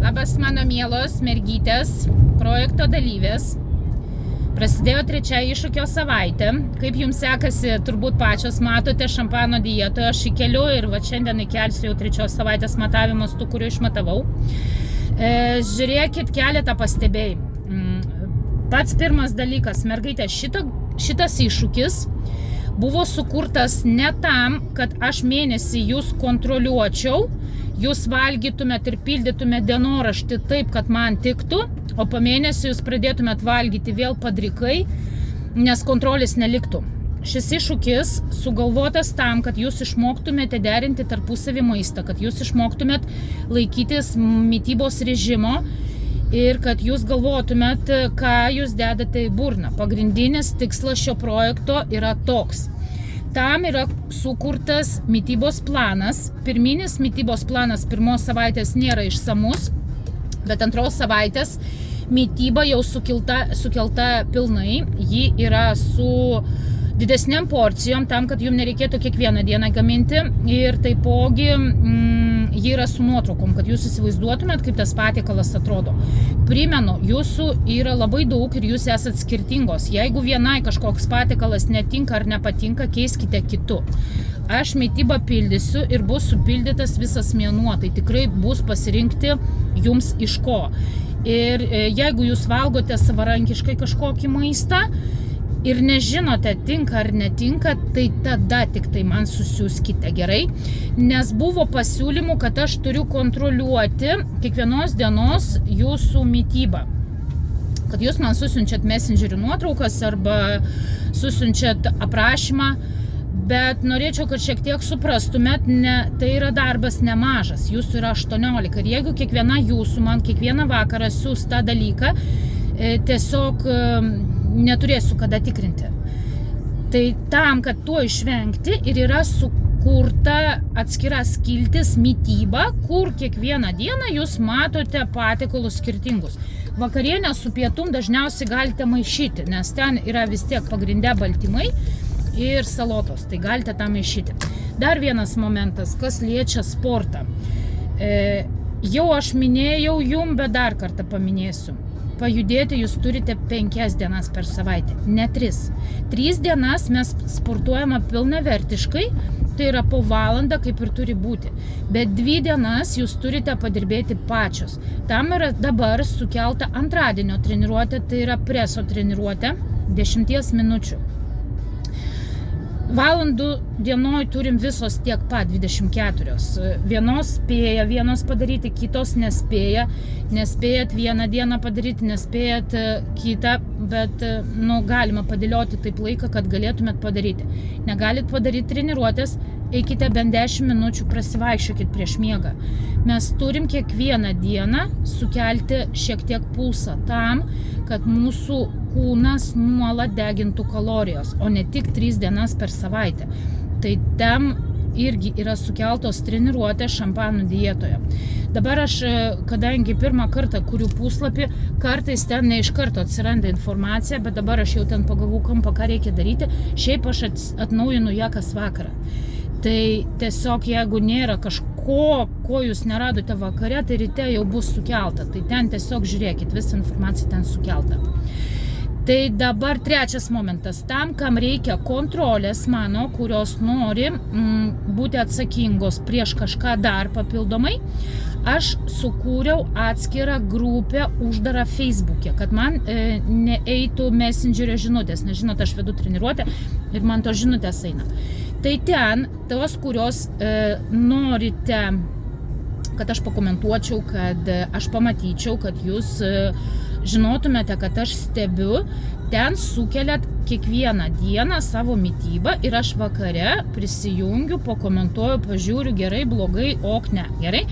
Labas mano mielos mergytės, projekto dalyvės. Prasidėjo trečia iššūkio savaitė. Kaip jums sekasi, turbūt pačios matote šampano dietoje. Aš įkeliu ir va šiandien įkelsiu jau trečios savaitės matavimus tų, kurių išmatavau. Žiūrėkit keletą pastebėjimų. Pats pirmas dalykas, mergaitė, šitas iššūkis buvo sukurtas ne tam, kad aš mėnesį jūs kontroliuočiau, jūs valgytumėt ir pildytumėt dienoraštį taip, kad man tiktų, o po mėnesį jūs pradėtumėt valgyti vėl padrikai, nes kontrolės neliktų. Šis iššūkis sugalvotas tam, kad jūs išmoktumėte derinti tarpusavį maistą, kad jūs išmoktumėt laikytis mitybos režimo ir kad jūs galvotumėt, ką jūs dedate į burną. Pagrindinis tikslas šio projekto yra toks. Tam yra sukurtas mitybos planas. Pirminis mitybos planas pirmos savaitės nėra išsamus, bet antros savaitės mityba jau sukelta pilnai. Ji yra su didesniam porcijom, tam, kad jums nereikėtų kiekvieną dieną gaminti. Ir taipogi ji yra su nuotraukom, kad jūs įsivaizduotumėt, kaip tas patiekalas atrodo. Primenu, jūsų yra labai daug ir jūs esat skirtingos. Jeigu vienai kažkoks patiekalas netinka ar nepatinka, keiskite kitu. Aš mitybą pildysiu ir bus supildytas visas mėnuo, tai tikrai bus pasirinkti jums iš ko. Ir jeigu jūs valgote savarankiškai kažkokį maistą ir nežinote, tinka ar netinka, tai tada tik tai man susiųskite, gerai? Nes buvo pasiūlymų, kad aš turiu kontroliuoti kiekvienos dienos jūsų mitybą. Kad jūs man susiunčiat messengerių nuotraukas arba susiunčiat aprašymą, bet norėčiau, kad šiek tiek suprastumėt, tai yra darbas nemažas, jūsų yra 18 ir jeigu kiekviena jūsų man kiekvieną vakarą siūs tą dalyką, tiesiog neturėsiu kada tikrinti. Tai tam, kad to išvengti, ir yra sukurta atskira skiltis mityba, kur kiekvieną dieną jūs matote patiekalus skirtingus. Vakarienę su pietum dažniausiai galite maišyti, nes ten yra vis tiek pagrinde baltymai ir salotos, tai galite tą maišyti. Dar vienas momentas, kas liečia sportą. Jau aš minėjau jum, bet dar kartą paminėsiu. Pajudėti jūs turite 5 dienas per savaitę, ne 3. 3 dienas mes sportuojame pilnavertiškai, tai yra po valandą, kaip ir turi būti. Bet 2 dienas jūs turite padirbėti pačios. Tam yra dabar sukelta antradienio treniruotė, tai yra preso treniruotė, 10 minučių. Valandų dienoj turim visos tiek pat, 24. Vienos spėja, vienos padaryti, kitos nespėja. Nespėjat vieną dieną padaryti, nespėjat kitą, bet galima padėlioti taip laiką, kad galėtumėt padaryti. Negalit padaryti treniruotės, eikite bent 10 minučių, prasivaikščiokit prieš miegą. Mes turim kiekvieną dieną sukelti šiek tiek pulsą tam, kad mūsų kūnas nuolat degintų kalorijos, o ne tik 3 dienas per savaitę. Tai tam irgi yra sukeltos treniruotės šampano dietoje. Dabar aš, kadangi pirmą kartą kuriu puslapį, kartais ten ne iš karto atsiranda informacija, bet dabar aš jau ten pagavau kampą, ką reikia daryti. Šiaip aš atnaujinu ją kas vakarą. Tai tiesiog jeigu nėra kažko, ko jūs neradote vakare, tai ryte jau bus sukelta. Tai ten tiesiog žiūrėkit, visą informaciją ten sukelta. Tai dabar trečias momentas. Tam, kam reikia kontrolės mano, kurios nori būti atsakingos prieš kažką dar papildomai, aš sukūriau atskirą grupę uždarą Facebook'e, kad man neeitų messengerio žinutės. Nes žinot, aš vedu treniruotę ir man tos žinutės eina. Tai ten tos, kurios norite, kad aš pakomentuočiau, kad aš pamatyčiau, kad jūs žinotumėte, kad aš stebiu, ten sukeliat kiekvieną dieną savo mitybą ir aš vakare prisijungiu, pakomentuoju, pažiūriu gerai, blogai, ok, ne, gerai.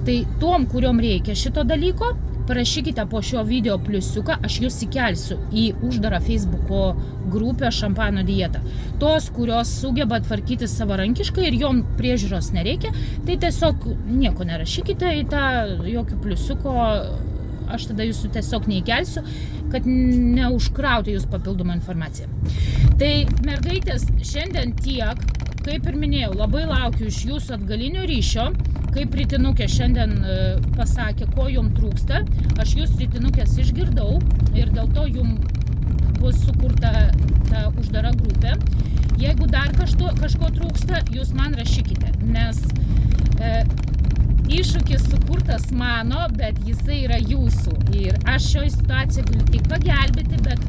Tai tom, kuriuom reikia šito dalyko, parašykite po šio video pliusiuką, aš jūs įkelsiu į uždarą Facebook'o grupę šampano dietą. Tos, kurios sugeba tvarkyti savarankiškai ir jom priežiūros nereikia, tai tiesiog nieko nerašykite į tą jokių pliusiuko, aš tada jūsų tiesiog neįkelsiu, kad neužkrauti jūs papildomą informaciją. Tai mergaitės, šiandien tiek, kaip ir minėjau, labai laukiu iš jūsų atgalinio ryšio, kaip rytinukė šiandien pasakė, ko jum trūksta. Aš jūs rytinukės išgirdau ir dėl to jum bus sukurta ta uždara grupė. Jeigu dar kažko trūksta, jūs man rašykite, nes iššūkis sukurtas mano, bet jisai yra jūsų. Ir aš šioje situacijoje galiu tik pagelbėti, bet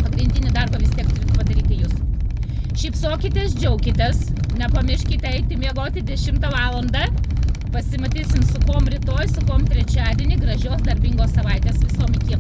pagrindinį darbą vis tiek turite padaryti jūs. Šypsokitės, džiaukitės, nepamirškite eiti miegoti 10 valandą. Pasimatysim su kom rytoj, su kom trečiadienį. Gražios darbingos savaitės visom iki.